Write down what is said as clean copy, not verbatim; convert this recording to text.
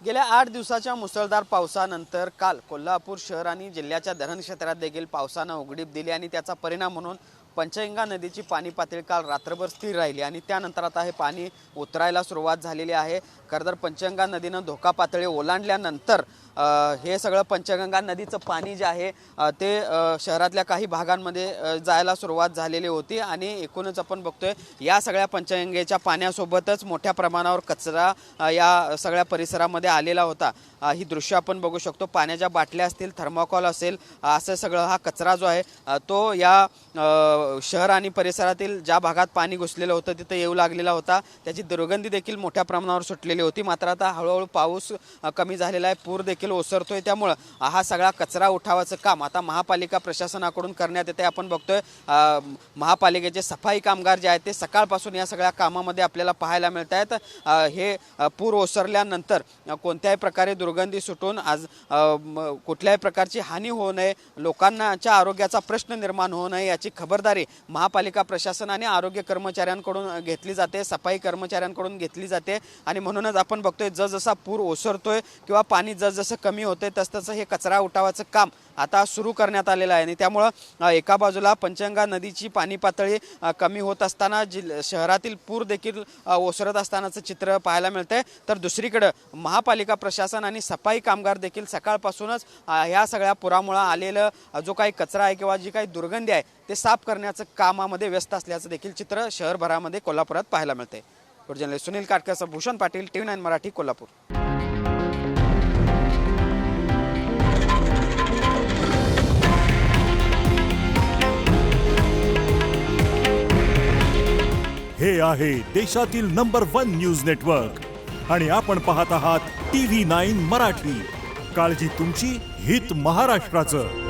गेल्या 8 दिवसाच्या मुसळधार पावसानंतर काल कोल्हापूर शहर आणि जिल्ह्याच्या धरण क्षेत्रात देखील पावसानं उघडीप दिली आणि त्याचा परिणाम म्हणून पंचगंगा नदीची पाणी पातळी काल रात्रभर स्थिर राहिली आणि त्यानंतर आता हे पाणी उतरायला सुरुवात झालेली आहे। खरं तर पंचगंगा नदीनं धोका पातळी ओलांडल्यानंतर हे सगळं पंचगंगा नदीचं पाणी जे आहे ते शहरातल्या काही भागांमध्ये जायला सुरुवात झालेली होती आणि एकूणच आपण बघतोय या सगळ्या पंचगंगेच्या पाण्यासोबतच मोठ्या प्रमाणावर कचरा या सगळ्या परिसरामध्ये आलेला होता। ही दृश्य आपण बघू शकतो। पाण्याच्या बाटल्या असतील, थर्माकोल असेल, असं सगळं हा कचरा जो आहे तो या शहर आणि परिसरातील ज्या भागात पाणी घुसलेलं होतं तिथे येऊ लागलेला होता। त्याची दुर्गंधी देखील मोठ्या प्रमाणावर सुटलेली होती। मात्र आता हळूहळू पाऊस कमी झालेला आहे, पूर देखील ओसरतोय, त्यामुळे हा सगळा कचरा उठावाचं काम आता महापालिका प्रशासनाकडून करण्यात येते। आपण बघतोय महापालिकेचे सफाई कामगार जे आहेत ते सकाळपासून या सगळ्या कामामध्ये आपल्याला पाहायला मिळत आहेत। हे पूर ओसरल्यानंतर कोणत्याही प्रकारे दुर्गंधी सुटून आज कुठल्याही प्रकारची हानी होऊ नये, लोकांच्या आरोग्याचा प्रश्न निर्माण होऊ नये याची खबरदारी महापालिका प्रशासन आणि आरोग्य कर्मचाऱ्यांकडून घेतली जाते, सफाई कर्मचाऱ्यांकडून घेतली जाते। आणि म्हणूनच आपण बघतोय जसजसा पूर ओसरतोय किंवा पाणी जसजसं कमी होतंय तसतसं हे कचरा उठावाचं काम आता सुरू करण्यात आलेलं आहे। आणि त्यामुळं एका बाजूला पंचगंगा नदीची पाणी पातळी कमी होत असताना शहरातील पूर देखील ओसरत असतानाचं चित्र पाहायला मिळतंय, तर दुसरीकडे महापालिका प्रशासन आणि सफाई कामगार देखील सकाळपासूनच ह्या सगळ्या पुरामुळे आलेलं जो काही कचरा आहे किंवा जी काही दुर्गंधी आहे ते साफ करण्याचं कामामध्ये व्यस्त असल्याचं देखील चित्र शहरभरामध्ये कोल्हापुरात पाहायला मिळतंय। Journalist Sunil Katkar, Bhushan Patil, TV9 Marathi, Kolhapur. हे आहे देशातील नंबर 1 न्यूज नेटवर्क आणि आपण पाहत आहात TV9 मराठी। काळजी तुमची, हित महाराष्ट्राचं।